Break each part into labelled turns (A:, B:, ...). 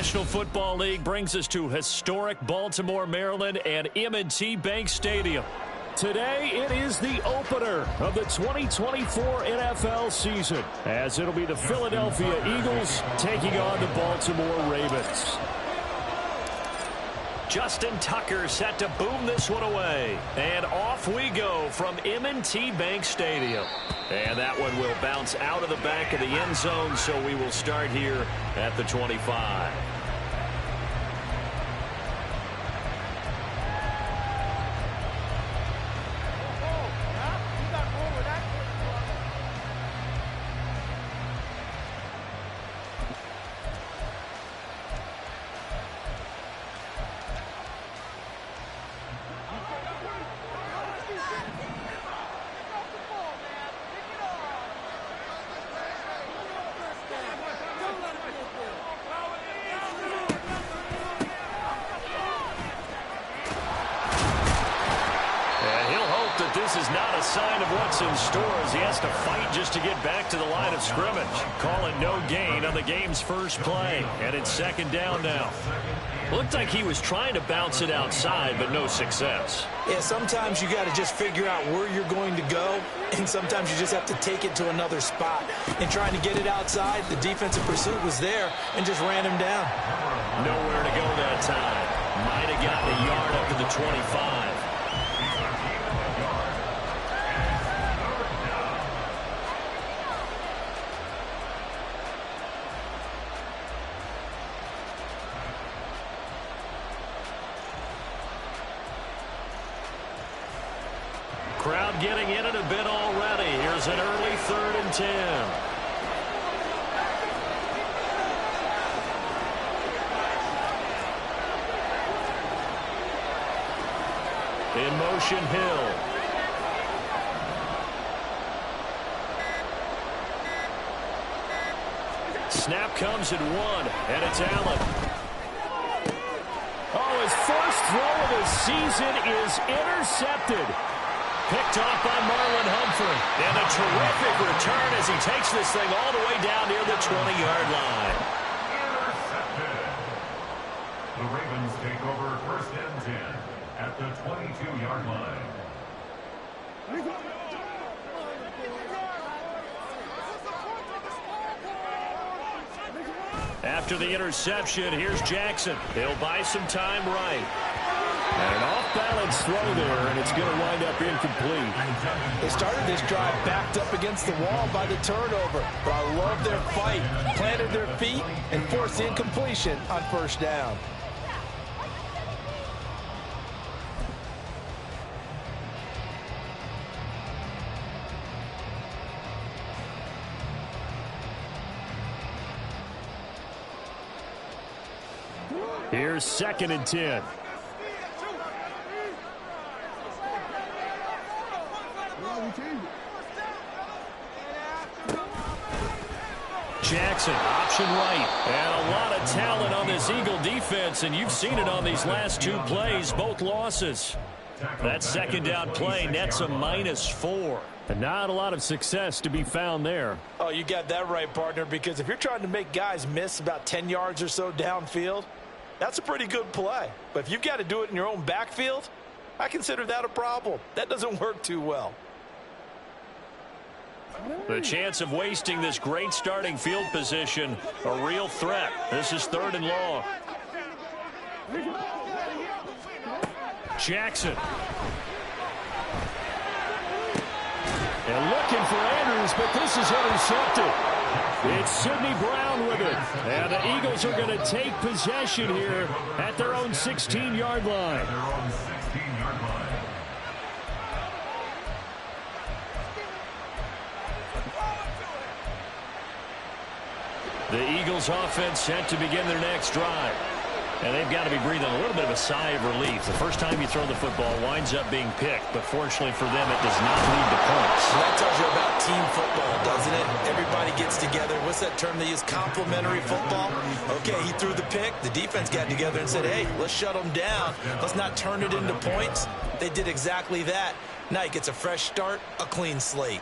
A: National Football League brings us to historic Baltimore, Maryland, and M&T Bank Stadium. Today, it is the opener of the 2024 NFL season, as it'll be the Philadelphia Eagles taking on the Baltimore Ravens. Justin Tucker set to boom this one away. And off we go from M&T Bank Stadium. And that one will bounce out of the back of the end zone, so we will start here at the 25. This is not a sign of what's in store as he has to fight just to get back to the line of scrimmage. Calling no gain on the game's first play. And it's second down now. Looked like he was trying to bounce it outside, but no success.
B: Yeah, sometimes you got to just figure out where you're going to go, and sometimes you just have to take it to another spot. And trying to get it outside, the defensive pursuit was there and just ran him down.
A: Nowhere to go that time. Might have gotten a yard up to the 25. Crowd getting in it a bit already. Here's an early 3rd and 10. In motion, Hill. Snap comes at 1, and it's Allen. Oh, his first throw of the season is intercepted. Picked off by Marlon Humphrey. And a terrific return as he takes this thing all the way down near the 20-yard line.
C: Intercepted. The Ravens take over 1st and 10 at the 22-yard line.
A: After the interception, here's Jackson. He'll buy some time right. And an off-balance throw there, and it's going to wind up incomplete.
B: They started this drive backed up against the wall by the turnover, but I love their fight. Planted their feet and forced the incompletion on 1st down.
A: Here's 2nd and 10. Jackson, option right. And a lot of talent on this Eagle defense, and you've seen it on these last 2 plays, both losses. That 2nd down play nets a -4. And not a lot of success to be found there.
B: Oh, you got that right, partner, because if you're trying to make guys miss about 10 yards or so downfield, that's a pretty good play. But if you've got to do it in your own backfield, I consider that a problem. That doesn't work too well.
A: The chance of wasting this great starting field position, a real threat. This is 3rd and long. Jackson. And looking for Andrews, but this is intercepted. It's Sidney Brown with it. And the Eagles are going to take possession here at their own 16-yard line. The Eagles offense set to begin their next drive. And they've got to be breathing a little bit of a sigh of relief. The first time you throw the football winds up being picked, but fortunately for them, it does not lead to points.
B: Well, that tells you about team football, doesn't it? Everybody gets together. What's that term they use? Complementary football? Okay, he threw the pick. The defense got together and said, hey, let's shut them down. Let's not turn it into points. They did exactly that. Now he gets a fresh start, a clean slate.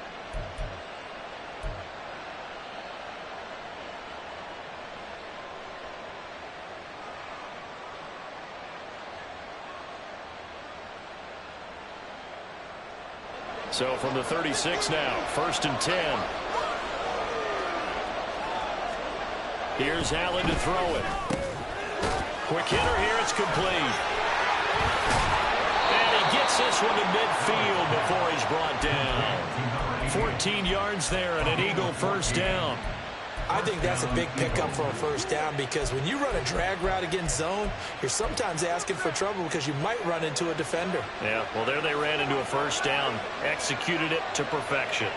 A: So from the 36 now, 1st and 10. Here's Allen to throw it. Quick hitter here, it's complete. And he gets this one to midfield before he's brought down. 14 yards there and an Eagle first down.
B: I think that's a big pickup for a first down, because when you run a drag route against zone, you're sometimes asking for trouble because you might run into a defender.
A: Yeah, well, there they ran into a first down, executed it to perfection.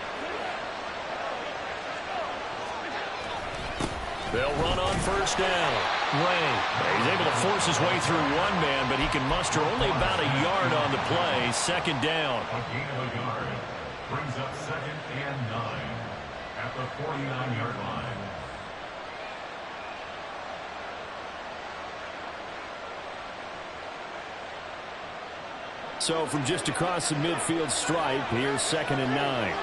A: They'll run on first down. Ray, he's able to force his way through one man, but he can muster only about a yard on the play. Second down.
C: A gain of a yard brings up 2nd and 9 at the 49-yard line.
A: So from just across the midfield stripe, here's 2nd and 9.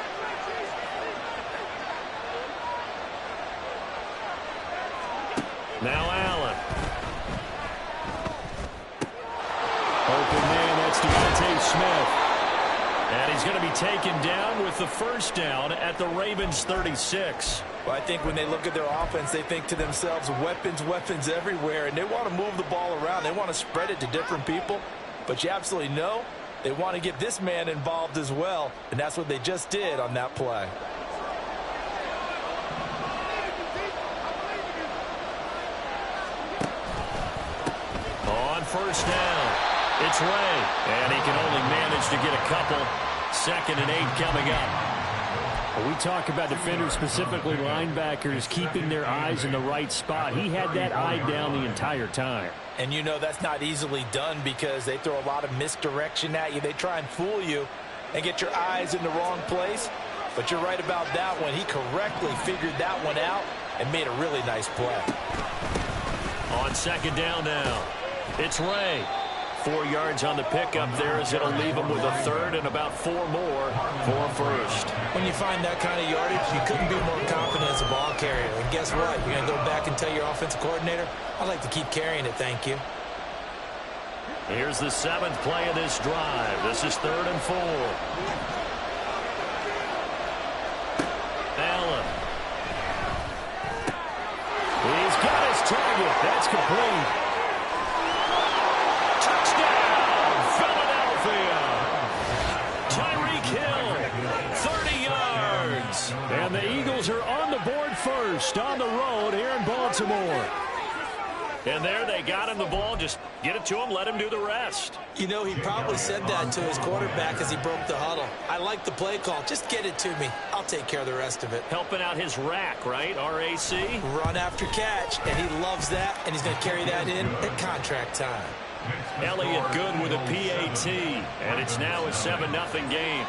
A: Now Allen. Open man, that's Devontae Smith. And he's going to be taken down with the first down at the Ravens 36.
B: Well, I think when they look at their offense, they think to themselves, weapons, weapons everywhere, and they want to move the ball around. They want to spread it to different people. But you absolutely know they want to get this man involved as well, and that's what they just did on that play.
A: On first down, it's Ray, and he can only manage to get a couple. 2nd and 8 coming up. We talk about defenders, specifically linebackers, keeping their eyes in the right spot. He had that eye down the entire time.
B: And you know that's not easily done, because they throw a lot of misdirection at you. They try and fool you and get your eyes in the wrong place. But you're right about that one. He correctly figured that one out and made a really nice play.
A: On second down now, it's Ray. 4 yards on the pickup there, as it'll leave him with a third and about 4 more for first.
B: When you find that kind of yardage, you couldn't be more confident as a ball carrier. And guess what? You're going to go back and tell your offensive coordinator, I'd like to keep carrying it, thank you.
A: Here's the 7th play of this drive. This is 3rd and 4. Allen. He's got his target. That's complete. And the Eagles are on the board first on the road here in Baltimore. And there they got him the ball. Just get it to him, let him do the rest.
B: You know, he probably said that to his quarterback as he broke the huddle. I like the play call. Just get it to me. I'll take care of the rest of it.
A: Helping out his rack, right? RAC?
B: Run after catch, and he loves that, and he's going to carry that in at contract time.
A: Elliott Good with a PAT, and it's now a 7-0 game.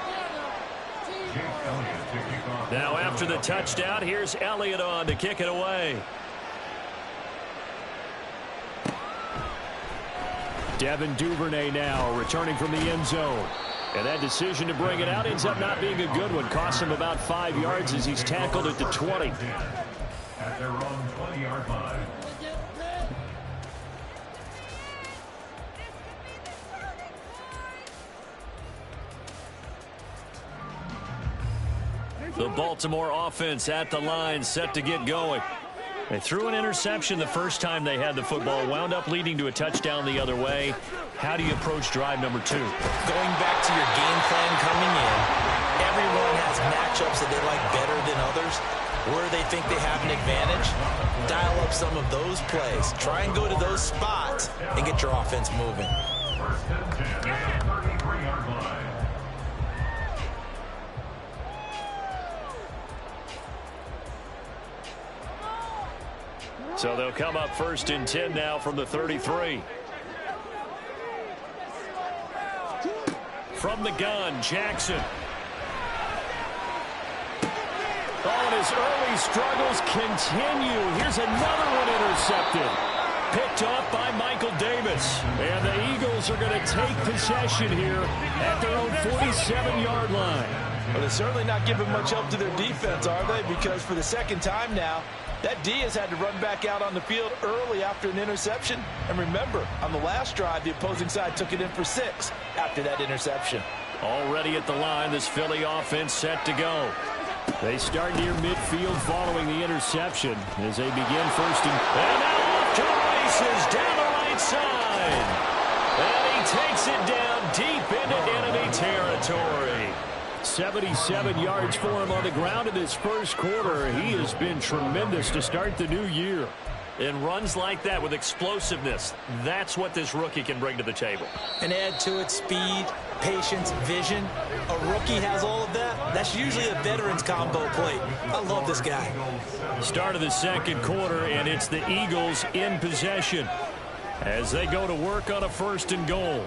A: Now after the touchdown, here's Elliott on to kick it away. Devin Duvernay now returning from the end zone. And that decision to bring it out ends up not being a good one. Cost him about 5 yards as he's tackled at the 20.
C: At their own 20-yard line.
A: The Baltimore offense at the line, set to get going. They threw an interception the first time they had the football, wound up leading to a touchdown the other way. How do you approach drive number 2?
B: Going back to your game plan coming in, everyone has matchups that they like better than others, where they think they have an advantage. Dial up some of those plays. Try and go to those spots and get your offense moving.
C: First and 10 at the 33-yard line.
A: So they'll come up 1st and 10 now from the 33. From the gun, Jackson. Oh, and his early struggles continue. Here's another one intercepted. Picked off by Michael Davis. And the Eagles are going to take possession here at their own 47-yard line.
B: Well, they're certainly not giving much help to their defense, are they? Because for the second time now, that D has had to run back out on the field early after an interception. And remember, on the last drive, the opposing side took it in for 6 after that interception.
A: Already at the line, this Philly offense set to go. They start near midfield following the interception as they begin first and now off to the races down the right side. And he takes it down deep into enemy territory. 77 yards for him on the ground in this first quarter. He has been tremendous to start the new year.
B: And runs like that with explosiveness, that's what this rookie can bring to the table. And add to it speed, patience, vision. A rookie has all of that. That's usually a veteran's combo plate. I love this guy.
A: Start of the second quarter, and it's the Eagles in possession as they go to work on a first and goal.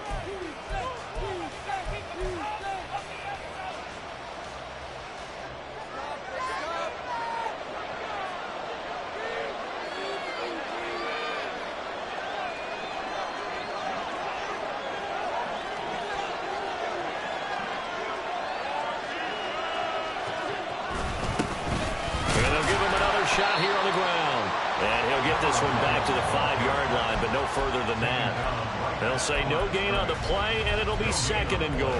A: Shot here on the ground. And he'll get this one back to the 5-yard line, but no further than that. They'll say no gain on the play, and it'll be second and goal.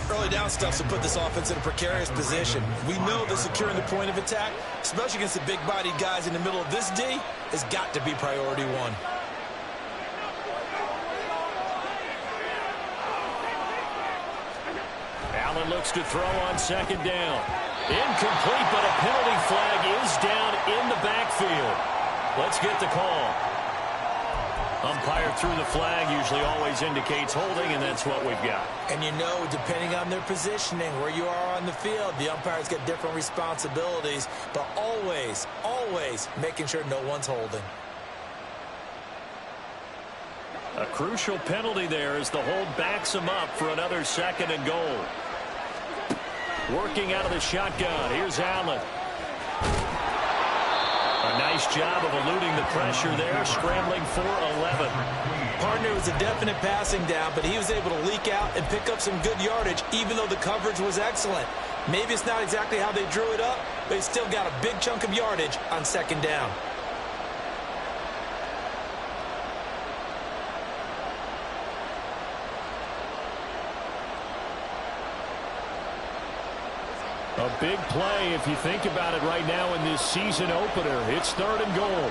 B: Early down stuff to put this offense in a precarious position. We know that securing the point of attack, especially against the big-bodied guys in the middle of this D, has got to be priority one.
A: Allen looks to throw on second down. Incomplete, but a penalty flag is down in the backfield. Let's get the call. Umpire threw the flag, usually always indicates holding, and that's what we've got.
B: And you know, depending on their positioning, where you are on the field, the umpires get different responsibilities, but always, always making sure no one's holding.
A: A crucial penalty there as the hold backs him up for another second and goal. Working out of the shotgun. Here's Allen. A nice job of eluding the pressure there, scrambling for 11.
B: Partner was a definite passing down, but he was able to leak out and pick up some good yardage, even though the coverage was excellent. Maybe it's not exactly how they drew it up, but he still got a big chunk of yardage on second down.
A: A big play if you think about it right now in this season opener. It's third and goal.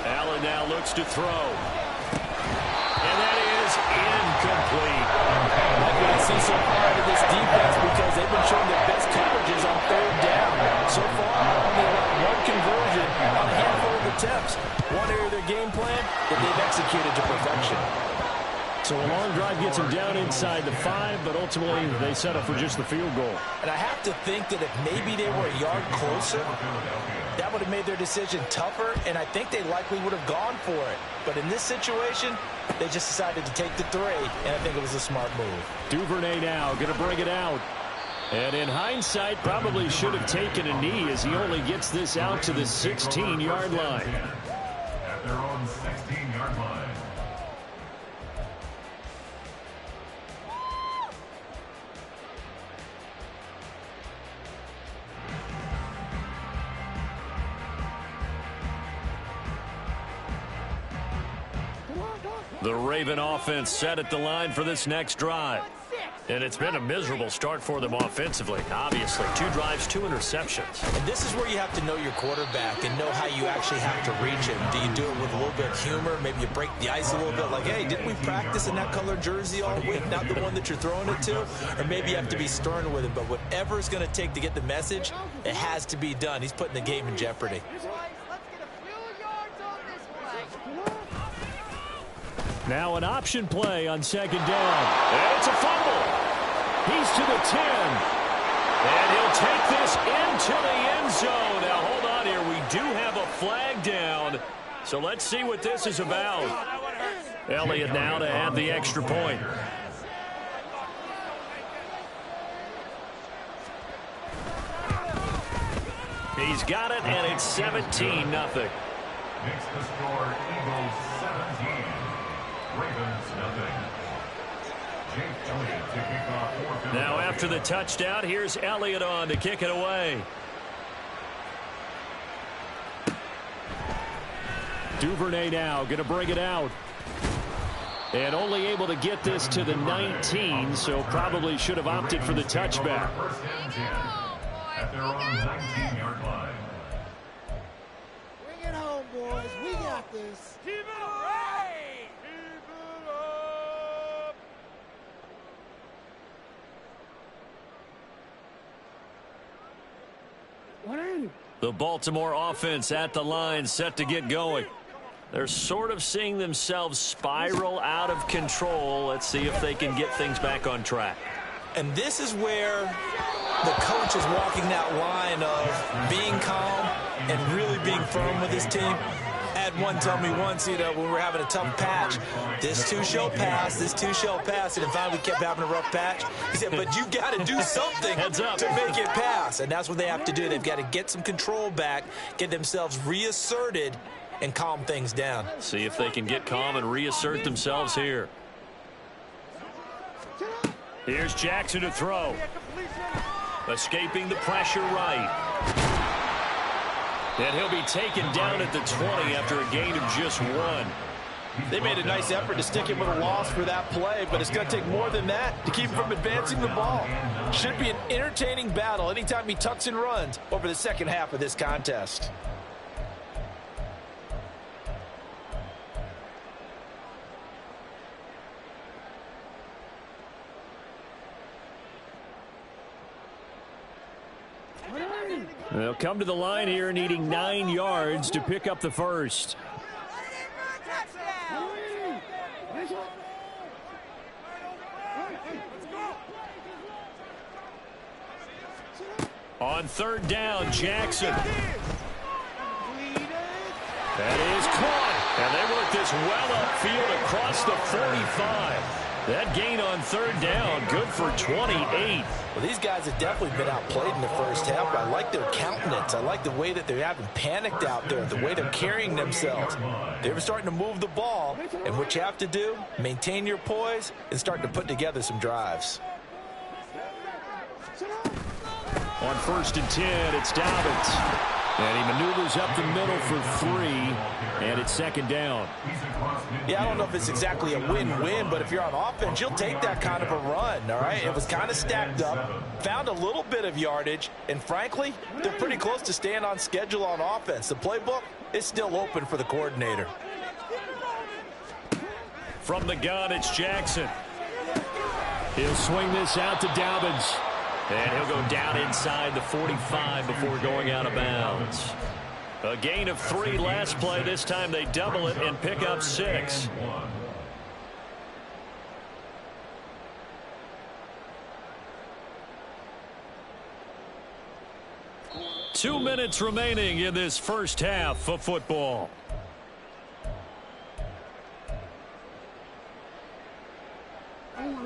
A: Allen now looks to throw. And that is incomplete.
B: Like what I see so far out of this defense, because they've been showing their best coverages on third down. So far, only one conversion on a handful of attempts. One area of their game plan that they've executed to perfection.
A: So a long drive gets them down inside the 5, but ultimately they settle for just the field goal.
B: And I have to think that if maybe they were a yard closer, that would have made their decision tougher, and I think they likely would have gone for it. But in this situation, they just decided to take the 3, and I think it was a smart move.
A: Duvernay now going to bring it out. And in hindsight, probably should have taken a knee as he only gets this out to the 16-yard line.
C: At their own 16-yard line.
A: The Raven offense set at the line for this next drive. And it's been a miserable start for them offensively. Obviously, 2 drives, 2 interceptions.
B: And this is where you have to know your quarterback and know how you actually have to reach him. Do you do it with a little bit of humor? Maybe you break the ice a little bit like, hey, didn't we practice in that color jersey all week, not the one that you're throwing it to? Or maybe you have to be stern with him. But whatever it's going to take to get the message, it has to be done. He's putting the game in jeopardy.
A: Now an option play on second down. And it's a fumble. He's to the 10. And he'll take this into the end zone. Now hold on here. We do have a flag down. So let's see what this is about. Elliott now to add the extra point. He's got it, and it's 17-0.
C: Makes the score Eagles 17. Ravens nothing. Jake Elliott to kick off for Philadelphia.
A: Now after the touchdown, here's Elliott on to kick it away. Duvernay now going to bring it out. And only able to get this to the 19, so probably should have opted for the touchback.
C: First and 10 at their own 19-yard line.
D: Bring it home, boys. We got this.
E: Keep it right. Keep it up.
A: The Baltimore offense at the line, set to get going. They're sort of seeing themselves spiral out of control. Let's see if they can get things back on track.
B: And this is where the coach is walking that line of being calm and really being firm with his team. I had one tell me once, when we were having a tough patch, this too shall pass, this too shall pass. And finally we kept having a rough patch. He said, but you got to do something to make it pass. And that's what they have to do. They've got to get some control back, get themselves reasserted, and calm things down.
A: See if they can get calm and reassert themselves here. Here's Jackson to throw. Escaping the pressure right. And he'll be taken down at the 20 after a gain of just 1.
F: They made a nice effort to stick him with a loss for that play, but it's going to take more than that to keep him from advancing the ball. Should be an entertaining battle anytime he tucks and runs over the second half of this contest.
A: They'll come to the line here needing 9 yards to pick up the first. On third down, Jackson. That is caught. And they work this well upfield across the 45. That gain on third down, good for 28.
B: Well, these guys have definitely been outplayed in the first half, but I like their countenance. I like the way that they haven't panicked out there, the way they're carrying themselves. They're starting to move the ball, and what you have to do, maintain your poise and start to put together some drives.
A: On first and 10, it's Dobbins. And he maneuvers up the middle for 3, and it's second down.
B: Yeah, I don't know if it's exactly a win-win, but if you're on offense, you'll take that kind of a run, all right? It was kind of stacked up, found a little bit of yardage, and frankly, they're pretty close to staying on schedule on offense. The playbook is still open for the coordinator.
A: From the gun, it's Jackson. He'll swing this out to Dobbins. And he'll go down inside the 45 before going out of bounds. A gain of 3 last play. This time they double it and pick up 6. 2 minutes remaining in this first half of football.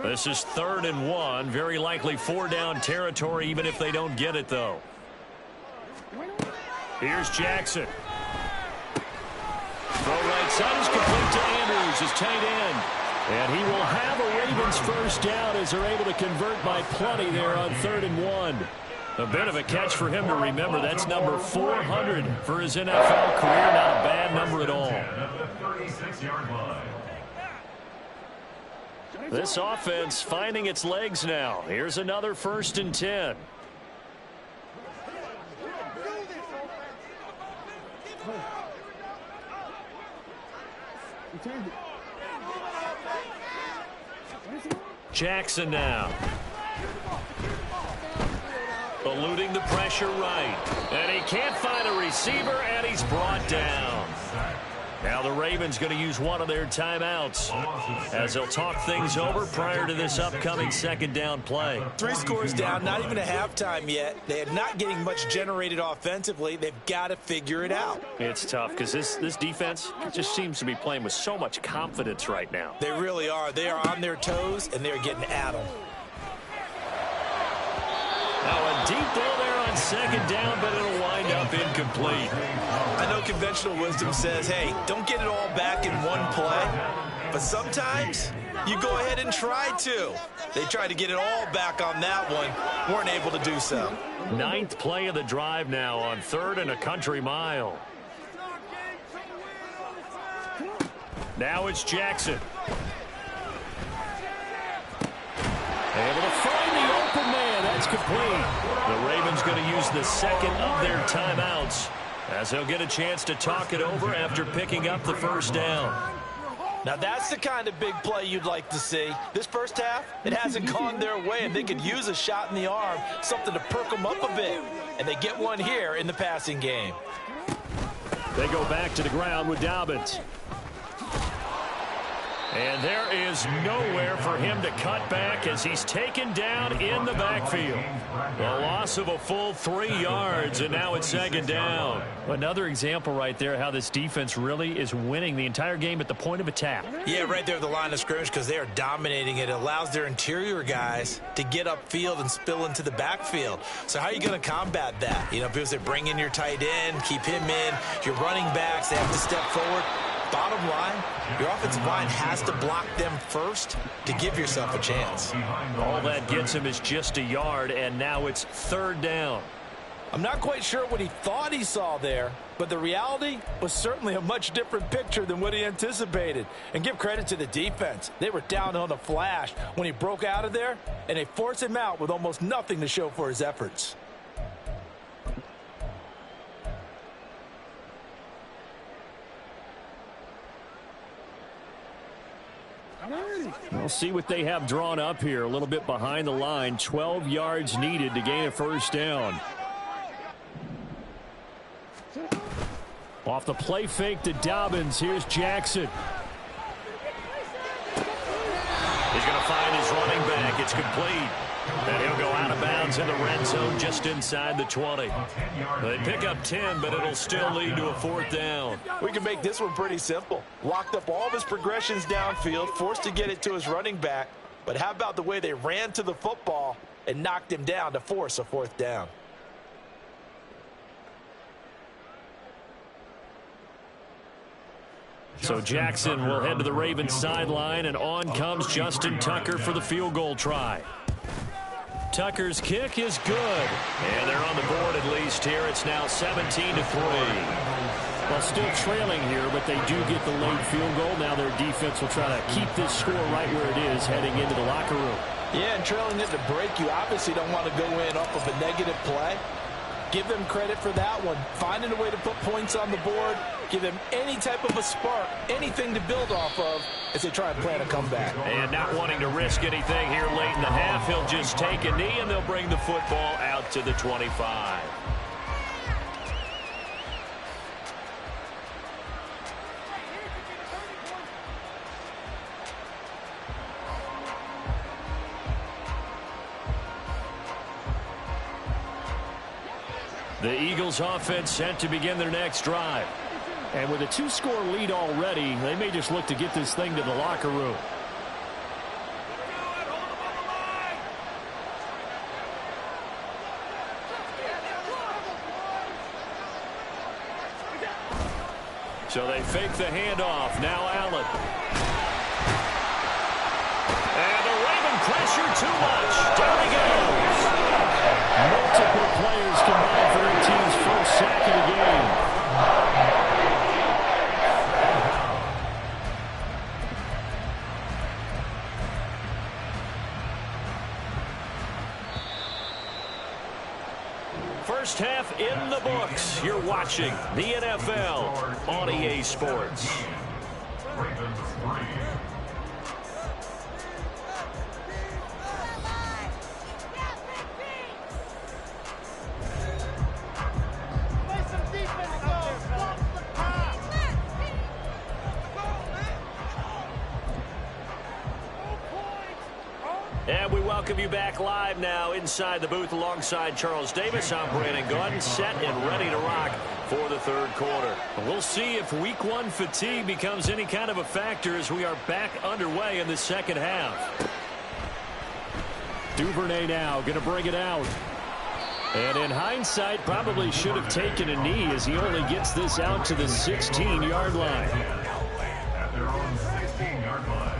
A: This is 3rd and 1. Very likely 4-down territory, even if they don't get it, though. Here's Jackson. Throw right side is complete to Andrews, his tight end. And he will have a Ravens first down as they're able to convert by plenty there on 3rd and 1. A bit of a catch for him to remember. That's number 400 for his NFL career. Not a bad number at all. This offense finding its legs now. Here's another 1st and 10. Jackson now. Eluding the pressure right. And he can't find a receiver, and he's brought down. Now the Ravens going to use one of their timeouts as they'll talk things over prior to this upcoming 2nd down play.
B: 3 scores down, not even a halftime yet. They are not getting much generated offensively. They've got to figure it out.
A: It's tough because this defense just seems to be playing with so much confidence right now.
B: They really are. They are on their toes, and they're getting at them.
A: Now a deep throw there on 2nd down, but it'll wind up incomplete.
B: I know conventional wisdom says, hey, don't get it all back in one play. But sometimes you go ahead and try to. They tried to get it all back on that one. Weren't able to do so.
A: 9th play of the drive now on 3rd and a country mile. Now it's Jackson. Able to find the open man. That's complete. The Ravens going to use the second of their timeouts as they'll get a chance to talk it over after picking up the first down.
F: Now that's the kind of big play you'd like to see. This first half, it hasn't gone their way, and they could use a shot in the arm, something to perk them up a bit. And they get one here in the passing game.
A: They go back to the ground with Dobbins. And there is nowhere for him to cut back as he's taken down in the backfield. A loss of a full 3 yards, and now it's second down. Another example right there how this defense really is winning the entire game at the point of attack.
B: Yeah, right there at the line of scrimmage because they are dominating it. It allows their interior guys to get upfield and spill into the backfield. So how are you going to combat that? You know, people say bring in your tight end, keep him in. Your running backs, they have to step forward. Bottom line, your offensive line has to block them first to give yourself a chance.
A: All that gets him is just a yard, and now it's third down.
F: I'm not quite sure what he thought he saw there, but the reality was certainly a much different picture than what he anticipated. And give credit to the defense. They were down on the flash when he broke out of there, and they forced him out with almost nothing to show for his efforts.
A: We'll see what they have drawn up here. A little bit behind the line. 12 yards needed to gain a first down. Off the play fake to Dobbins. Here's Jackson. He's going to find his running back. It's complete. And he'll go out of bounds in the red zone just inside the 20. They pick up 10, but it'll still lead to a fourth down.
F: We can make this one pretty simple. Locked up all of his progressions downfield, forced to get it to his running back. But how about the way they ran to the football and knocked him down to force a fourth down?
A: So Jackson will head to the Ravens sideline, and on comes Justin Tucker for the field goal try. Tucker's kick is good, and they're on the board at least here. It's now 17-3. Well, still trailing here, but they do get the late field goal. Now their defense will try to keep this score right where it is heading into the locker room.
F: Yeah, and trailing at the break, you obviously don't want to go in off of a negative play. Give them credit for that one. Finding a way to put points on the board. Give them any type of a spark, anything to build off of as they try and plan a comeback.
A: And not wanting to risk anything here late in the half, he'll just take a knee, and they'll bring the football out to the 25. The Eagles offense set to begin their next drive. And with a 2-score lead already, they may just look to get this thing to the locker room. So they fake the handoff. Now Allen. And the Raven pressure too much. Down he goes. Multiple players combined for their team's first sack of the game. First half in the books. You're watching the NFL on EA Sports.
C: Ravens 3.
A: And we welcome you back live now inside the booth alongside Charles Davis. I'm Brandon Gaudin, set and ready to rock for the third quarter. We'll see if week one fatigue becomes any kind of a factor as we are back underway in the second half. Duvernay now going to bring it out. And in hindsight, probably should have taken a knee as he only gets this out to the 16-yard line.
C: At their own 16-yard line.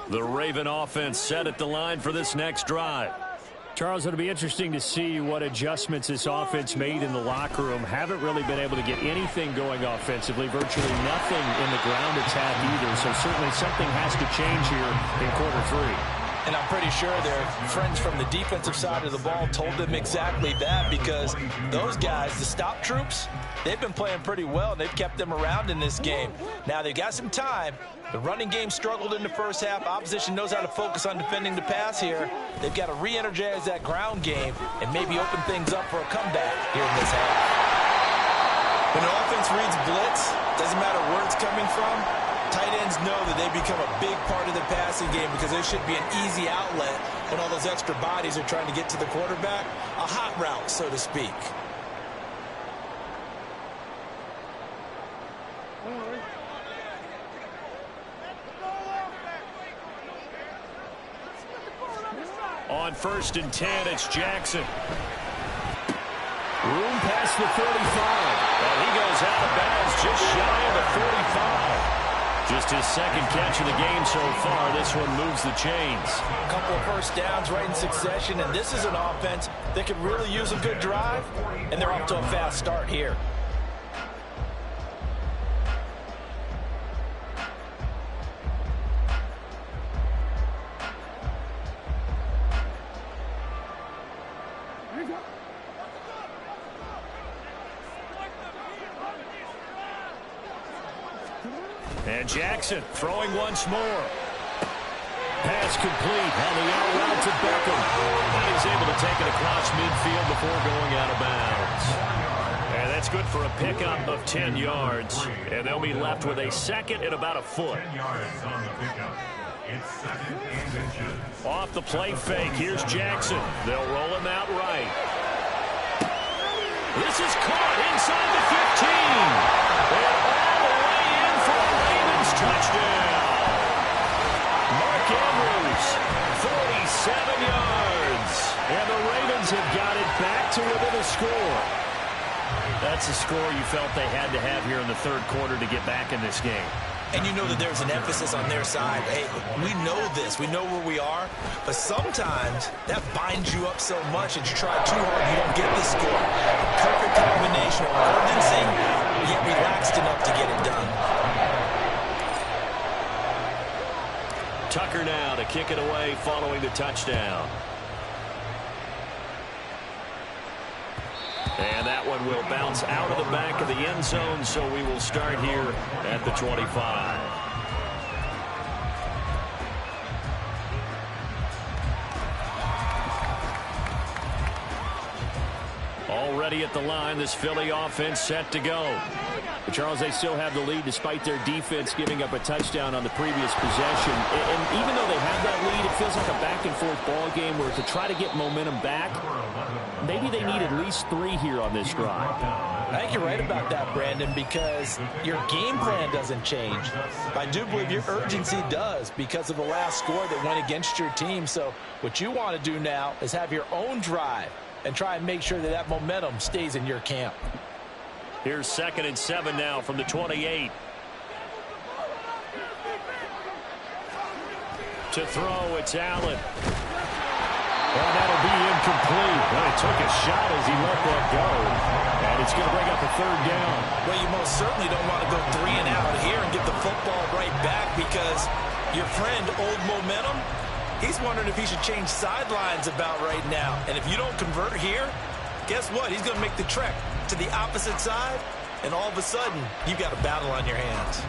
A: The Raven offense set at the line for this next drive. Charles, it'll be interesting to see what adjustments this offense made in the locker room. Haven't really been able to get anything going offensively, virtually nothing in the ground attack either. So certainly something has to change here in quarter three.
F: And I'm pretty sure their friends from the defensive side of the ball told them exactly that, because those guys, the stop troops, they've been playing pretty well. They've kept them around in this game. Now they've got some time. The running game struggled in the first half. Opposition knows how to focus on defending the pass here. They've got to re-energize that ground game and maybe open things up for a comeback here in this half.
B: When the offense reads blitz, doesn't matter where it's coming from, tight ends know that they become a big part of the passing game, because there should be an easy outlet when all those extra bodies are trying to get to the quarterback. A hot route, so to speak.
A: On 1st and 10, it's Jackson. Room past the 35. And he goes out of bounds just shy of the 45. Just his second catch of the game so far. This one moves the chains.
F: A couple of first downs right in succession, and this is an offense that could really use a good drive, and they're off to a fast start here.
A: And Jackson throwing once more. Pass complete on the out route to Beckham. And he's able to take it across midfield before going out of bounds. And that's good for a pickup of 10 yards. And they'll be left with a second and about a foot.
C: 10 yards on the pickup. It's second and inches.
A: Off the play fake, here's Jackson. They'll roll him out right. This is caught inside the 15. And all the way in for a Ravens touchdown. Mark Andrews, 47 yards. And the Ravens have got it back to within a score. That's a score you felt they had to have here in the third quarter to get back in this game.
B: And you know that there's an emphasis on their side. Hey, we know this. We know where we are. But sometimes that binds you up so much that you try too hard, you don't get the score. Perfect combination of urgency, yet relaxed enough to get it done.
A: Tucker now to kick it away following the touchdown. And that one will bounce out of the back of the end zone, so we will start here at the 25. Already at the line, this Philly offense set to go. But Charles, they still have the lead despite their defense giving up a touchdown on the previous possession. And even though they have that lead, it feels like a back-and-forth ball game where to try to get momentum back, maybe they need at least 3 here on this drive.
F: I think you're right about that, Brandon, because your game plan doesn't change. I do believe your urgency does because of the last score that went against your team. So what you want to do now is have your own drive and try and make sure that that momentum stays in your camp.
A: Here's 2nd and 7 now from the 28. To throw, it's Allen. And that'll be incomplete. But he took a shot as he let that go. And it's going to bring up a 3rd down.
B: Well, you most certainly don't want to go 3 and out here and get the football right back, because your friend, Old Momentum, he's wondering if he should change sidelines about right now. And if you don't convert here, guess what? He's going to make the trek to the opposite side, and all of a sudden, you've got a battle on your hands.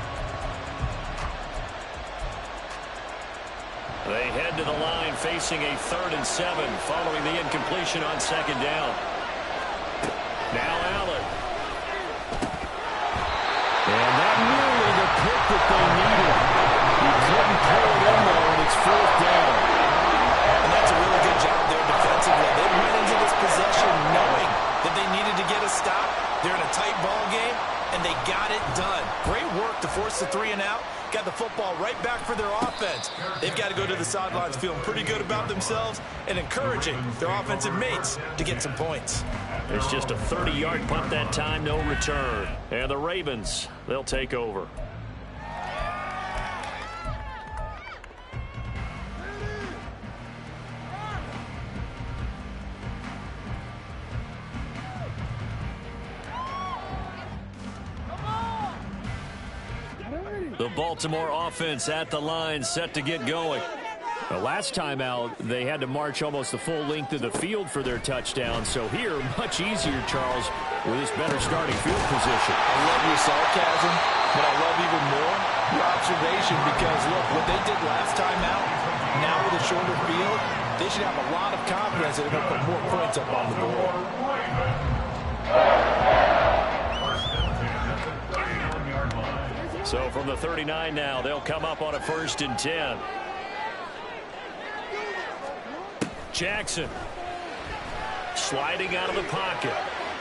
A: They head to the line facing a 3rd and 7 following the incompletion on 2nd down. Now Allen. And that nearly the pick that they needed. He couldn't pull it in though, and it's 4th down.
B: And that's a really good job there defensively. They went into this possession knowing that they needed to get a stop. They're in a tight ball game, and they got it done. Great work to force the 3 and out. Got the football right back for their offense. They've got to go to the sidelines feeling pretty good about themselves and encouraging their offensive mates to get some points.
A: It's just a 30-yard punt that time, no return. And the Ravens, they'll take over. The Baltimore offense at the line, set to get going. The last time out, they had to march almost the full length of the field for their touchdown. So here, much easier, Charles, with this better starting field position.
F: I love your sarcasm, but I love even more your observation because, look, what they did last time out, now with a shorter field, they should have a lot of confidence that they're going to put more points up on the board.
A: So from the 39 now, they'll come up on a 1st and 10. Jackson sliding out of the pocket.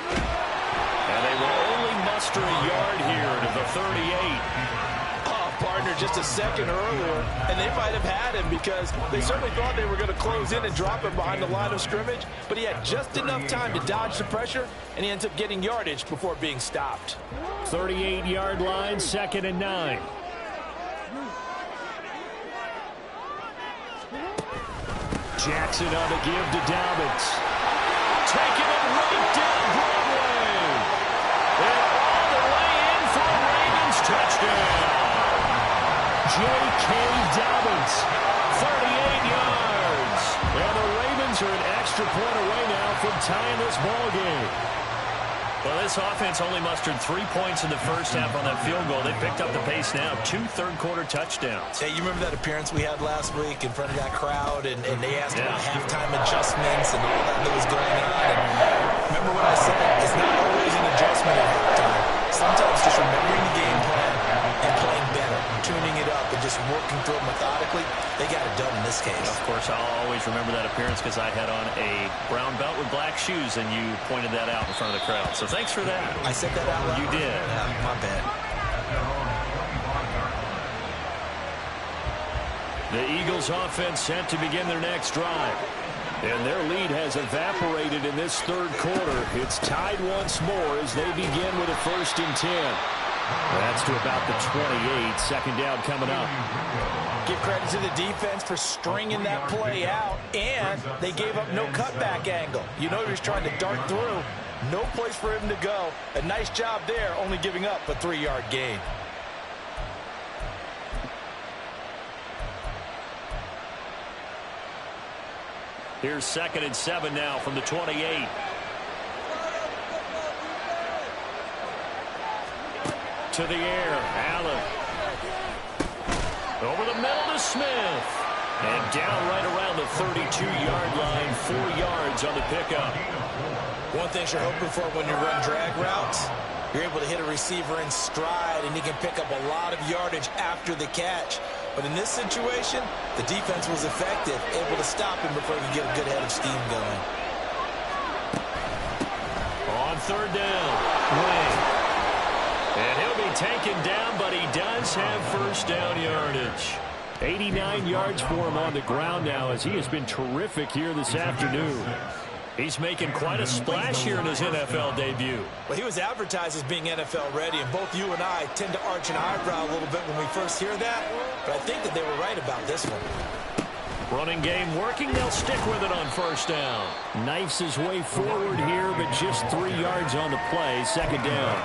A: And they will only muster a yard here to the 38.
F: Oh, partner, just a second earlier, and they might have had him because they certainly thought they were going to close in and drop him behind the line of scrimmage, but he had just enough time to dodge the pressure, and he ends up getting yardage before being stopped.
A: 38-yard line, 2nd and 9. Jackson on the give to Dobbins. Taking it right down Broadway. And all the way in for a Ravens touchdown. J.K. Dobbins, 38 yards. And the Ravens are an extra point away now from tying this ball game. Well, this offense only mustered 3 points in the first half on that field goal. They picked up the pace now. 2 third-quarter touchdowns.
B: Hey, you remember that appearance we had last week in front of that crowd, and they asked about halftime adjustments and all that was going on. And remember what I said? It's not always an adjustment at halftime. Sometimes just remembering the game plan and playing better, tuning it up, and just working through it methodically. They got it done in this case.
A: Of course, I'll always remember that appearance because I had on a brown belt with black shoes, and you pointed that out in front of the crowd. So thanks for that.
B: I said that out loud?
A: You did.
B: Yeah, my bad.
A: The Eagles offense set to begin their next drive. And their lead has evaporated in this third quarter. It's tied once more as they begin with a 1st and 10. That's to about the 28. 2nd down coming up.
F: Give credit to the defense for stringing that play out, and they gave up no cutback angle. You know he was trying to dart through. No place for him to go. A nice job there, only giving up a 3-yard gain.
A: Here's 2nd and 7 now from the 28. To the air, Allen. Over the middle to Smith. And down right around the 32-yard line, 4 yards on the pickup.
B: One thing you're hoping for when you run drag routes, you're able to hit a receiver in stride, and he can pick up a lot of yardage after the catch. But in this situation, the defense was effective, able to stop him before he could get a good head of steam going.
A: On 3rd down, Wayne. And he'll be taken down, but he does have 1st down yardage. 89 yards for him on the ground now as he has been terrific here this afternoon. He's making quite a splash here in his NFL debut.
B: Well, he was advertised as being NFL ready, and both you and I tend to arch an eyebrow a little bit when we first hear that, but I think that they were right about this one.
A: Running game working. They'll stick with it on 1st down. Knifes his way forward here, but just 3 yards on the play. 2nd down.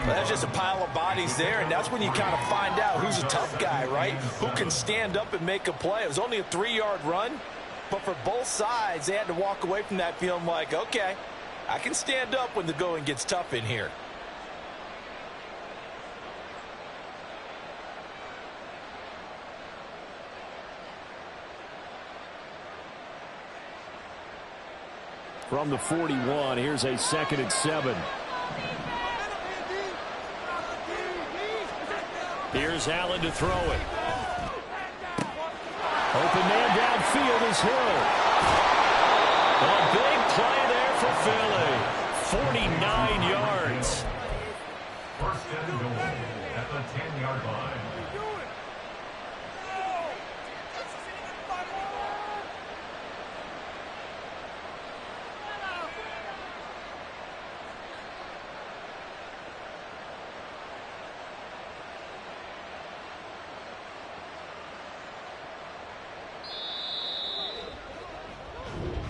F: Well, that's just a pile of bodies there, and that's when you kind of find out who's a tough guy, right? Who can stand up and make a play. It was only a 3-yard run, but for both sides, they had to walk away from that feeling like, okay, I can stand up when the going gets tough in here.
A: From the 41, here's a 2nd and 7. Here's Allen to throw it. Open man downfield is Hill. A big play there for Philly. 49 yards.
C: 1st and goal at the 10-yard line.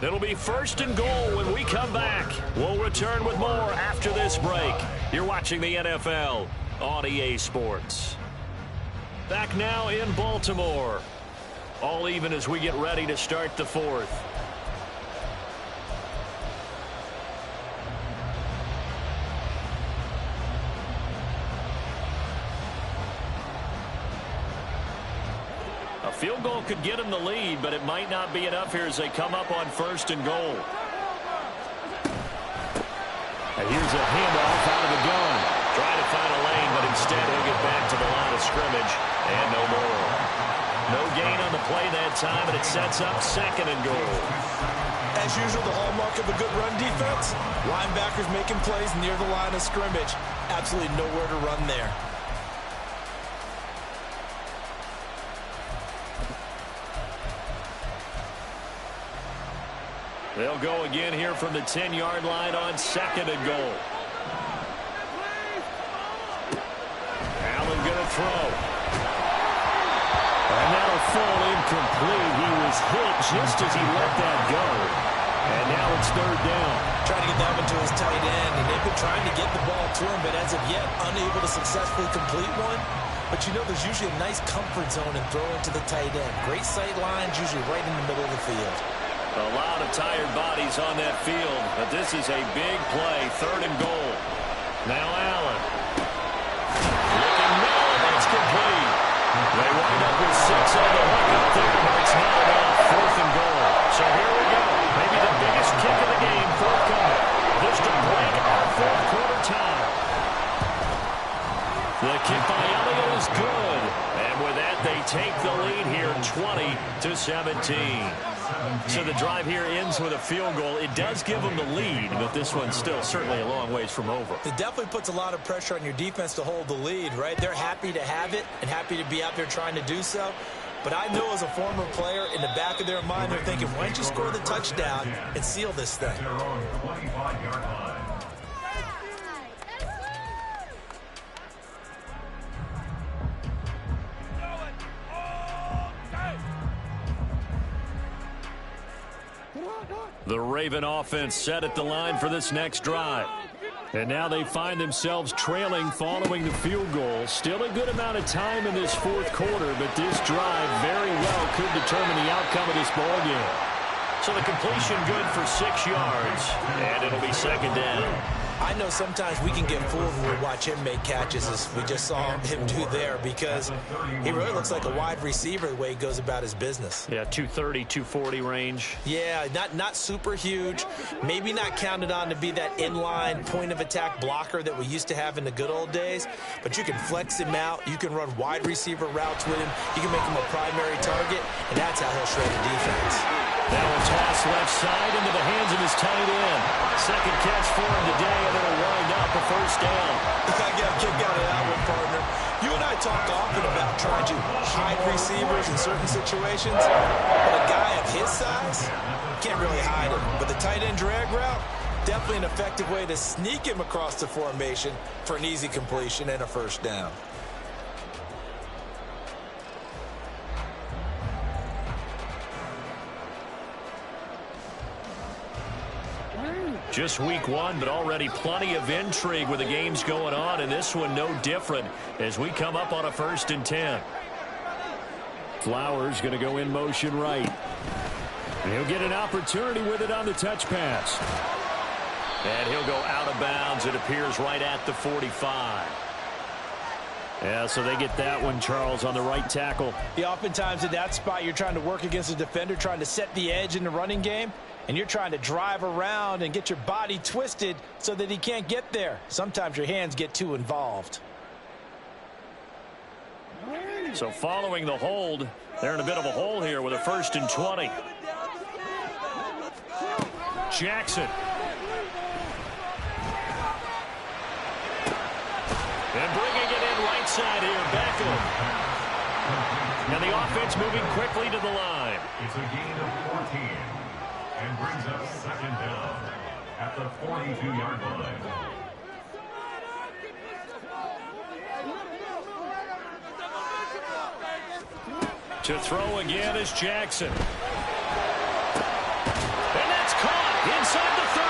A: It'll be 1st and goal when we come back. We'll return with more after this break. You're watching the NFL on EA Sports. Back now in Baltimore. All even as we get ready to start the fourth. A field goal could get them the lead, but it might not be enough here as they come up on 1st and goal. And here's a handoff out of the gun. Trying to find a lane, but instead he'll get back to the line of scrimmage. And no more. No gain on the play that time, and it sets up 2nd and goal.
B: As usual, the hallmark of a good run defense, linebackers making plays near the line of scrimmage. Absolutely nowhere to run there.
A: They'll go again here from the 10-yard line on 2nd and goal. Allen going to throw. And that'll fall incomplete. He was hit just as he let that go. And now it's 3rd down.
B: Trying to get that one to his tight end, and they've been trying to get the ball to him, but as of yet, unable to successfully complete one. But you know there's usually a nice comfort zone in throwing to the tight end. Great sight lines, usually right in the middle of the field.
A: A lot of tired bodies on that field, but this is a big play, 3rd and goal. Now Allen. Looking middle, and that's complete. They wind up with 6 on the hook up there, but it's not enough. 4th and goal. So here we go. Maybe the biggest kick of the game forthcoming. Just to break our 4th quarter tie. The kick by Elliott is good. And with that, they take the lead here, 20-17. So the drive here ends with a field goal. It does give them the lead, but this one's still certainly a long ways from over.
B: It definitely puts a lot of pressure on your defense to hold the lead, right? They're happy to have it and happy to be out there trying to do so. But I know as a former player, in the back of their mind, they're thinking, why don't you score the touchdown and seal this thing?
A: The Raven offense set at the line for this next drive. And now they find themselves trailing following the field goal. Still a good amount of time in this 4th quarter, but this drive very well could determine the outcome of this ball game. So the completion good for 6 yards, and it'll be 2nd down.
B: I know sometimes we can get fooled when we watch him make catches, as we just saw him do there, because he really looks like a wide receiver the way he goes about his business.
A: Yeah, 230, 240 range.
B: Yeah, not super huge. Maybe not counted on to be that inline point-of-attack blocker that we used to have in the good old days, but you can flex him out. You can run wide receiver routes with him. You can make him a primary target, and that's how he'll shred a defense.
A: Now a toss left side into the hands of his tight end. 2nd catch for him today, and it'll wind up a 1st down.
B: I got a kick out of that one, partner. You and I talk often about trying to hide receivers in certain situations, but a guy of his size can't really hide him. But the tight end drag route, definitely an effective way to sneak him across the formation for an easy completion and a 1st down.
A: Just week 1, but already plenty of intrigue with the games going on, and this one no different as we come up on a 1st and 10. Flowers going to go in motion right. And he'll get an opportunity with it on the touch pass. And he'll go out of bounds, it appears, right at the 45. Yeah, so they get that one, Charles, on the right tackle.
F: Yeah, oftentimes in that spot, you're trying to work against a defender, trying to set the edge in the running game, and you're trying to drive around and get your body twisted so that he can't get there. Sometimes your hands get too involved.
A: So following the hold, they're in a bit of a hole here with a 1st and 20. Jackson. And bringing it in right side here, Beckham. And the offense moving quickly to the line.
C: It's a gain of 14 and brings up 2nd down at the 42-yard line.
A: To throw again is Jackson. And that's caught inside the 30.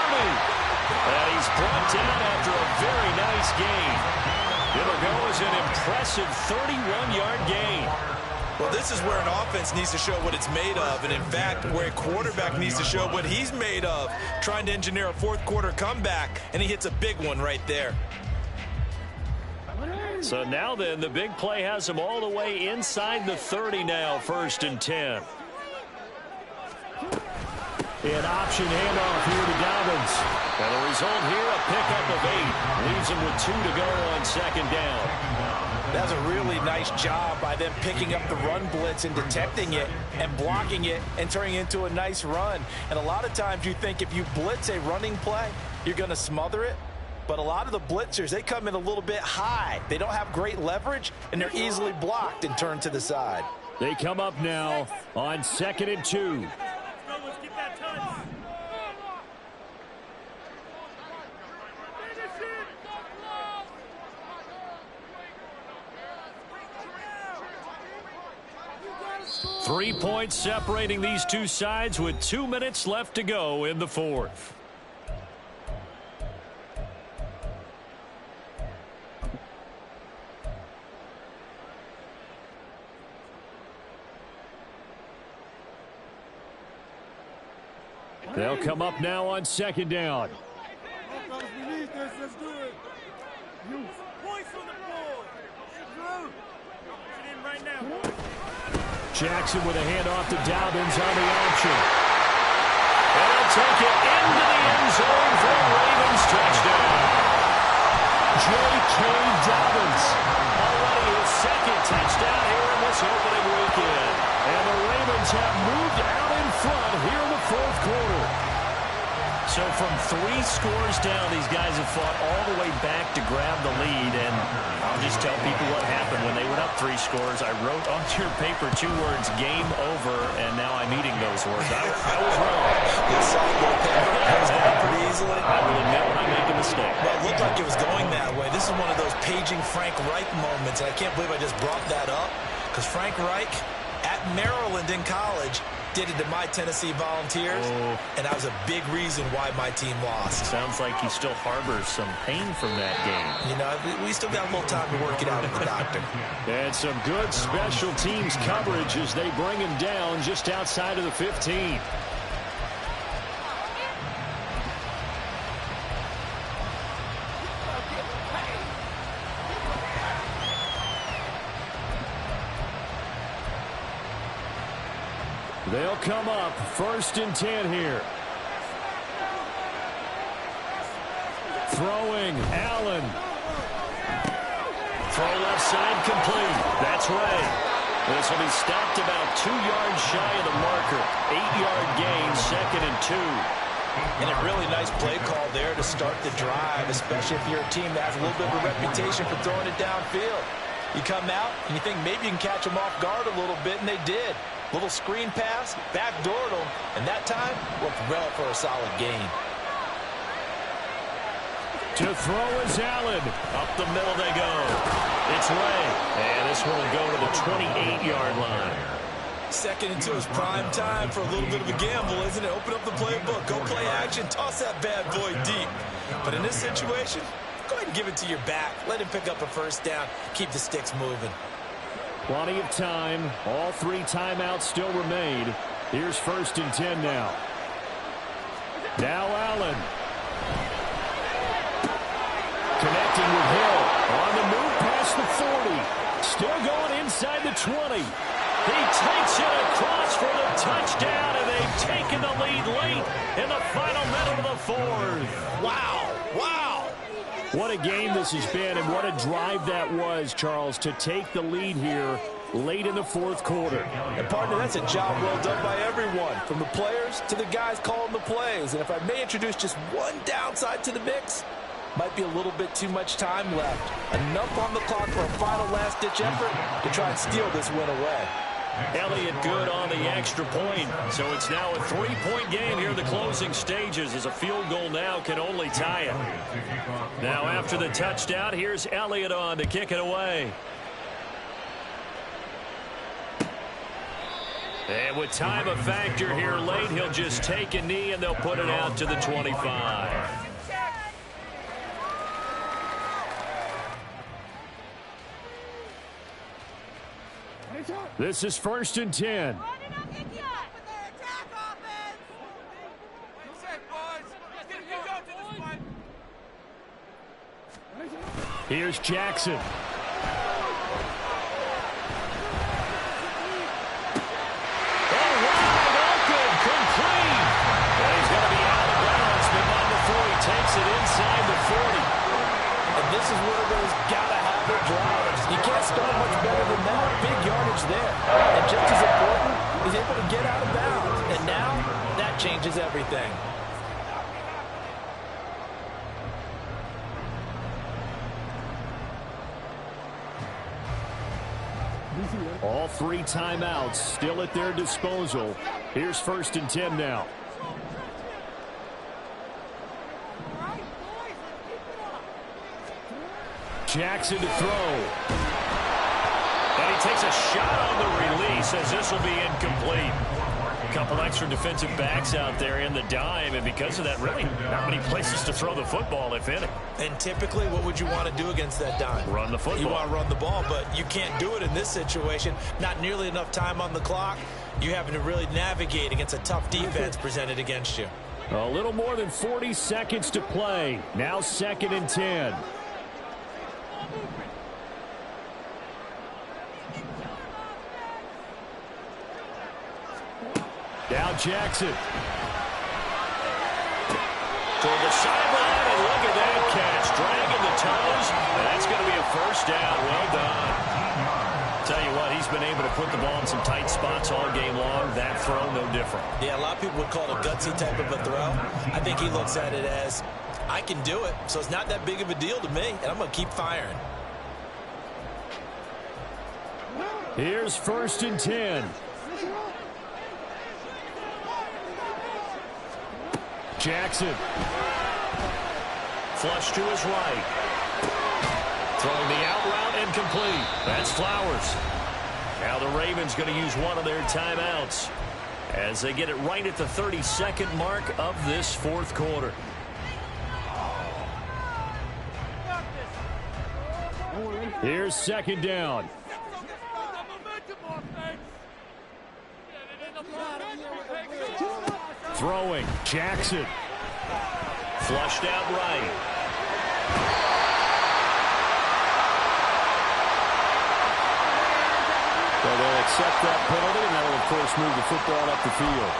A: And he's brought down after a very nice gain. It'll go as is an impressive 31-yard gain.
B: Well, this is where an offense needs to show what it's made of, and in fact, where a quarterback needs to show what he's made of, trying to engineer a fourth-quarter comeback, and he hits a big one right there.
A: So now then, the big play has him all the way inside the 30 now, 1st and 10. An option handoff here to Dobbins. And the result here, a pickup of 8. Leaves him with 2 to go on 2nd down.
F: That's a really nice job by them picking up the run blitz and detecting it and blocking it and turning it into a nice run. And a lot of times you think if you blitz a running play, you're going to smother it. But a lot of the blitzers, they come in a little bit high. They don't have great leverage, and they're easily blocked and turned to the side.
A: They come up now on 2nd and 2. 3 points separating these two sides with 2 minutes left to go in the 4th. They'll come up now on 2nd down.
D: We need this. Let's do it.
E: Points on the board. Get in right now, boys.
A: Jackson with a handoff to Dobbins on the option. And he'll take it into the end zone for a Ravens touchdown. J.K. Dobbins already his 2nd touchdown here in this opening weekend. And the Ravens have moved out in front here in the 4th quarter. So from 3 scores down, these guys have fought all the way back to grab the lead. And I'll just tell people what happened when they went up 3 scores. I wrote onto your paper 2 words, game over, and now I'm eating those words. I was wrong.
B: It's softball paper. That was gone pretty easily.
A: I will admit when I make a mistake.
B: Well, it looked like it was going that way. This is one of those paging Frank Reich moments, and I can't believe I just brought that up, because Frank Reich at Maryland in college did it to my Tennessee Volunteers, and that was a big reason why my team lost.
A: Sounds like he still harbors some pain from that game.
B: You know, we still got a little time to work it out with the doctor.
A: And some good special teams coverage as they bring him down just outside of the 15. They'll come up 1st and 10 here. Throwing, Allen. Throw left side complete. That's Ray. This will be stopped about 2 yards shy of the marker. 8-yard gain, 2nd and 2.
F: And a really nice play call there to start the drive, especially if you're a team that has a little bit of a reputation for throwing it downfield. You come out and you think maybe you can catch them off guard a little bit, and they did. Little screen pass, backdoored them, and that time worked well for a solid gain.
A: To throw is Allen. Up the middle they go. It's Ray. And this one will go to the 28-yard line.
B: 2nd and 2 is prime time for a little bit of a gamble, isn't it? Open up the playbook, go play action, toss that bad boy deep. But in this situation, go ahead and give it to your back. Let him pick up a 1st down. Keep the sticks moving.
A: Plenty of time. All 3 timeouts still remain. Here's 1st and 10 now. Now Allen. Connecting with Hill. On the move past the 40. Still going inside the 20. He takes it across for the touchdown, and they've taken the lead late in the final minute of the 4th.
B: Wow. Wow.
A: What a game this has been, and what a drive that was, Charles, to take the lead here late in the 4th quarter.
F: And partner, that's a job well done by everyone, from the players to the guys calling the plays. And if I may introduce just one downside to the mix, might be a little bit too much time left. Enough on the clock for a final last-ditch effort to try and steal this win away.
A: Elliott good on the extra point. So it's now a 3-point game here in the closing stages, as a field goal now can only tie it. Now after the touchdown, here's Elliott on to kick it away. And with time a factor here late, he'll just take a knee and they'll put it out to the 25. This is 1st and 10. Here's Jackson. All right, open, complete. And he's going to be out of bounds, but not before he takes it inside the 40.
F: And this is one of those gotta-have-it drives. You can't start much better than that. Big yardage there. And just as important, he's able to get out of bounds. And now, that changes everything.
A: All 3 timeouts still at their disposal. Here's 1st and 10 now. Jackson to throw. And he takes a shot on the release as this will be incomplete. A couple extra defensive backs out there in the dime, and because of that, really not many places to throw the football, if any.
B: And typically, what would you want to do against that dime?
A: Run the football.
B: You want to run the ball, but you can't do it in this situation. Not nearly enough time on the clock. You having to really navigate against a tough defense presented against you.
A: A little more than 40 seconds to play. Now 2nd and 10. Now Jackson. Toward the sideline, and look at that catch. Dragging the toes, and that's going to be a 1st down. Well done. Tell you what, he's been able to put the ball in some tight spots all game long. That throw, no different.
B: Yeah, a lot of people would call it a gutsy type of a throw. I think he looks at it as, I can do it, so it's not that big of a deal to me, and I'm going to keep firing.
A: Here's 1st and 10. Jackson. Flush to his right. Throwing the out route incomplete. That's Flowers. Now the Ravens going to use one of their timeouts as they get it right at the 32nd mark of this 4th quarter. Here's 2nd down. Throwing. Jackson. Flushed out right. So they'll accept that penalty, and that will, of course, move the football up the field.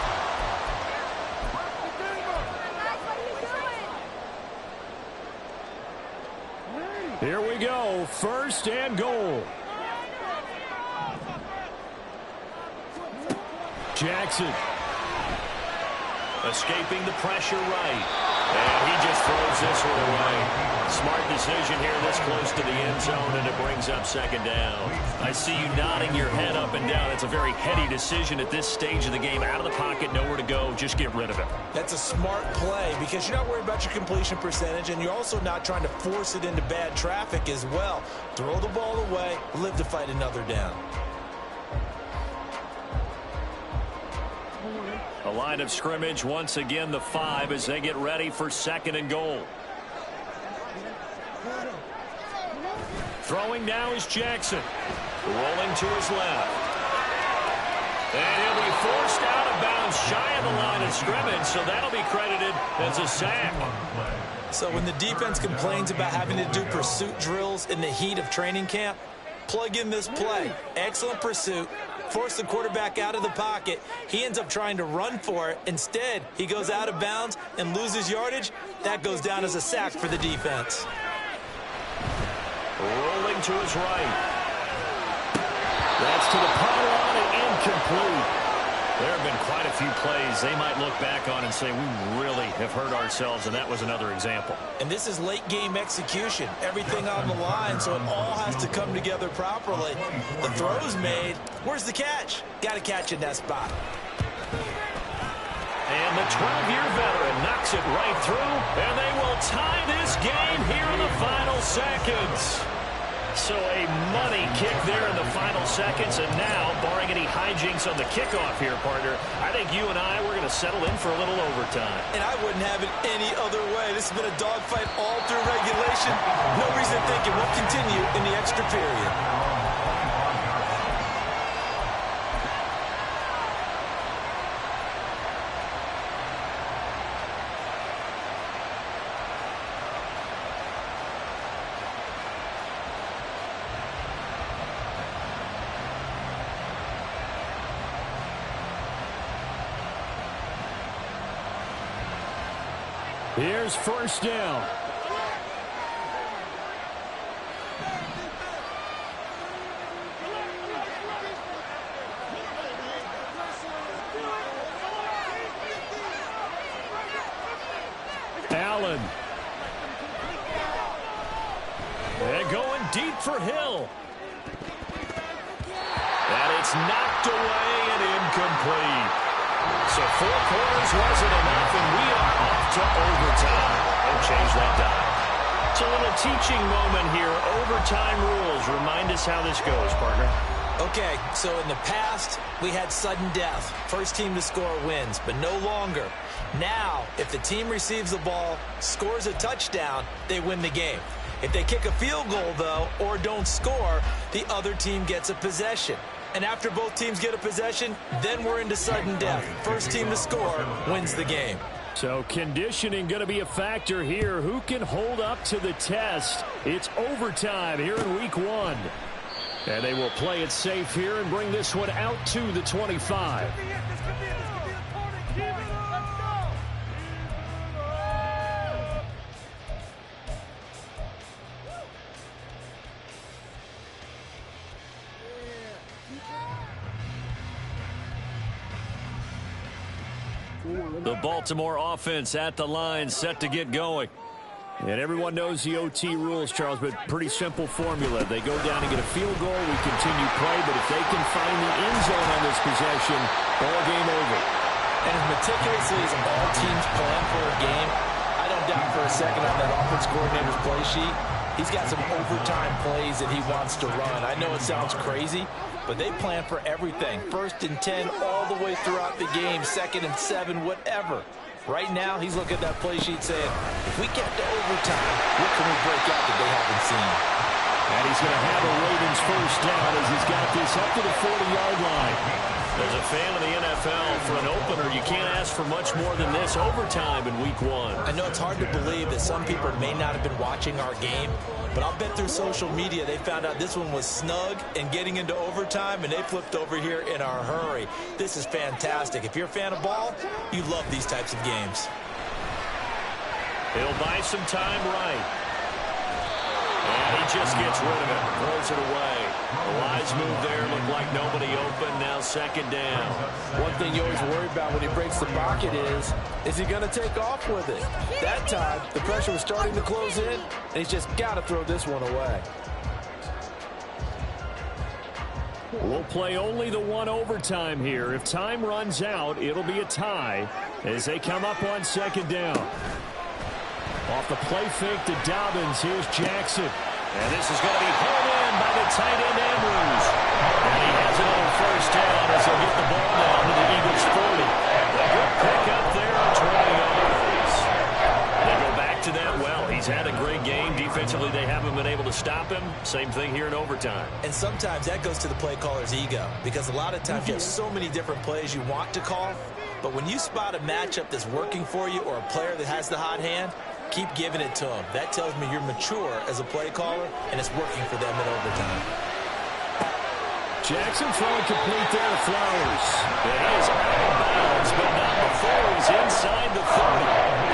A: Here we go. 1st and goal. Jackson. Escaping the pressure right. And he just throws this one away. Smart decision here this close to the end zone, and it brings up 2nd down. I see you nodding your head up and down. It's a very heady decision at this stage of the game. Out of the pocket, nowhere to go. Just get rid of it.
B: That's a smart play because you're not worried about your completion percentage, and you're also not trying to force it into bad traffic as well. Throw the ball away, live to fight another down.
A: A line of scrimmage, once again, the 5 as they get ready for 2nd and goal. Throwing now is Jackson. Rolling to his left. And he'll be forced out of bounds shy of the line of scrimmage, so that'll be credited as a sack.
B: So when the defense complains about having to do pursuit drills in the heat of training camp, plug in this play. Excellent pursuit. Force the quarterback out of the pocket. He ends up trying to run for it. Instead, he goes out of bounds and loses yardage. That goes down as a sack for the defense.
A: Rolling to his right. That's to the pylon and incomplete. There have been quite a few plays they might look back on and say, we really have hurt ourselves, and that was another example.
B: And this is late game execution. Everything on the line, so it all has to come together properly. The throw's made. Where's the catch? Got to catch in that spot.
A: And the 12-year veteran knocks it right through, and they will tie this game here in the final seconds. So a money kick there in the final seconds, and now, barring any hijinks on the kickoff here, partner, I think you and I, we're going to settle in for a little overtime.
B: And I wouldn't have it any other way. This has been a dogfight all through regulation. No reason to think it won't continue in the extra period.
A: Here's first down. Allen. And going deep for Hill. And it's knocked away and incomplete. So 4 quarters wasn't enough, and we are off to overtime. Don't change that dime. It's a little teaching moment here. Overtime rules. Remind us how this goes, partner.
B: Okay, so in the past, we had sudden death. First team to score wins, but no longer. Now, if the team receives the ball, scores a touchdown, they win the game. If they kick a field goal, though, or don't score, the other team gets a possession. And after both teams get a possession, then we're into sudden death. First team to score wins the game.
A: So conditioning going to be a factor here. Who can hold up to the test? It's overtime here in week 1. And they will play it safe here and bring this one out to the 25. The Baltimore offense at the line, set to get going. And everyone knows the OT rules, Charles, but pretty simple formula. They go down and get a field goal, we continue play, but if they can find the end zone on this possession, ball game over.
B: And as meticulously as all teams plan for a game, I don't doubt for a second on that offense coordinator's play sheet, he's got some overtime plays that he wants to run. I know it sounds crazy, but they plan for everything. 1st and 10 all the way throughout the game, 2nd and 7, whatever. Right now, he's looking at that play sheet saying, if we get to overtime, what can we break out that they haven't seen?
A: And he's going to have a Ravens first down as he's got this up to the 40-yard line. As a fan of the NFL, for an opener, you can't ask for much more than this overtime in week 1.
B: I know it's hard to believe that some people may not have been watching our game, but I'll bet through social media they found out this one was snug and getting into overtime, and they flipped over here in a hurry. This is fantastic. If you're a fan of ball, you love these types of games.
A: He'll buy some time right. And he just gets rid of it, throws it away. A wise move there, looked like nobody open, now 2nd down.
F: One thing you always worry about when he breaks the pocket is he going to take off with it? That time, the pressure was starting to close in, and he's just got to throw this one away.
A: We'll play only the 1 overtime here. If time runs out, it'll be a tie as they come up on 2nd down. Off the play fake to Dobbins, here's Jackson. And this is going to be pulled in by the tight end Andrews. And he has another first down as he'll get the ball down to the Eagles 40. A good pick up there on 20 yards. They go back to that well. He's had a great game. Defensively, they haven't been able to stop him. Same thing here in overtime.
B: And sometimes that goes to the play caller's ego, because a lot of times you have so many different plays you want to call, but when you spot a matchup that's working for you or a player that has the hot hand, keep giving it to them. That tells me you're mature as a play caller, and it's working for them in overtime.
A: Jackson throwing complete there to Flowers. It is out of bounds, but not before he's inside the 30.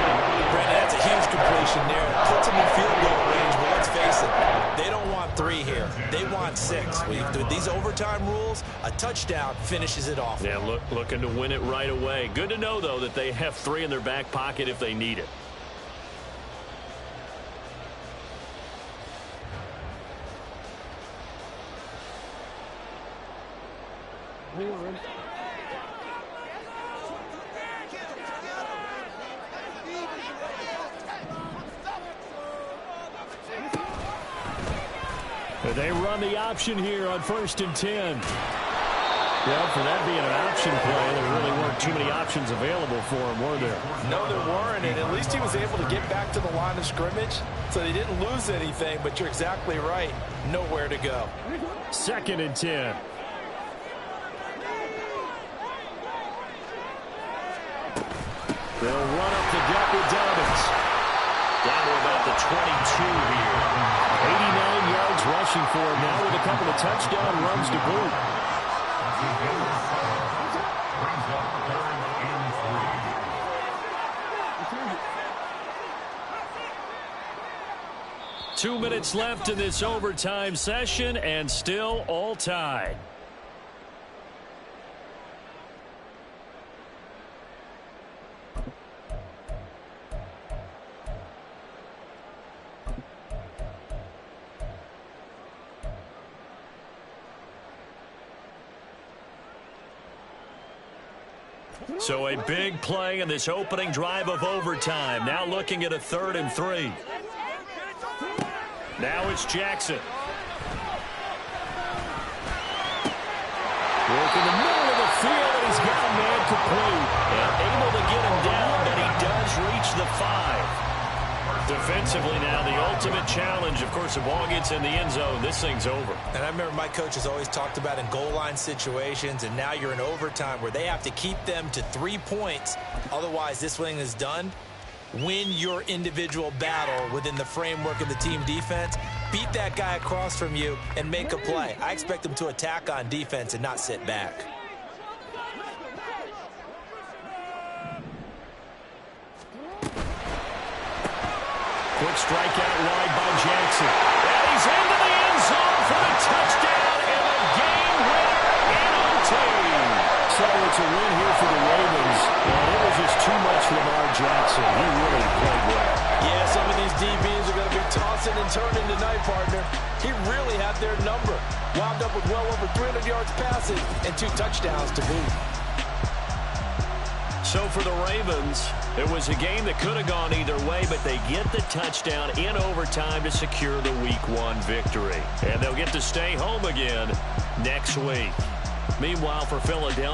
B: Brandon, that's a huge completion there. Puts him in field goal range, but let's face it, they don't want 3 here. They want 6. With these overtime rules, a touchdown finishes it off.
A: Yeah, looking to win it right away. Good to know, though, that they have 3 in their back pocket if they need it. They run the option here on 1st and 10. Well, for that being an option play, there really weren't too many options available for him, were there?
F: No, there weren't, and at least he was able to get back to the line of scrimmage, so they didn't lose anything, but you're exactly right. Nowhere to go.
A: 2nd and 10. They'll run up the gut with Dobbins. Down to about the 22 here. 89 yards rushing for him now with a couple of touchdown runs to boot. 2 minutes left in this overtime session, and still all tied. So a big play in this opening drive of overtime. Now looking at a 3rd and 3. Now it's Jackson. Work in the middle of the field, and he's got a man complete. And able to get him down, but he does reach the 5. Defensively now, the ultimate challenge. Of course, the ball gets in the end zone. This thing's over.
B: And I remember my coach has always talked about in goal line situations, and now you're in overtime where they have to keep them to 3 points. Otherwise, this thing is done. Win your individual battle within the framework of the team defense. Beat that guy across from you and make a play. I expect them to attack on defense and not sit back.
A: Quick strike out wide by Jackson. And he's into the end zone for the touchdown and a game winner in OT. So it's a win here for the Ravens. And it was just too much for Lamar Jackson. He really played well.
F: Yeah, some of these DBs are going to be tossing and turning tonight, partner. He really had their number. Wound up with well over 300 yards passing and 2 touchdowns to boot.
A: So for the Ravens, it was a game that could have gone either way, but they get the touchdown in overtime to secure the Week 1 victory. And they'll get to stay home again next week. Meanwhile, for Philadelphia,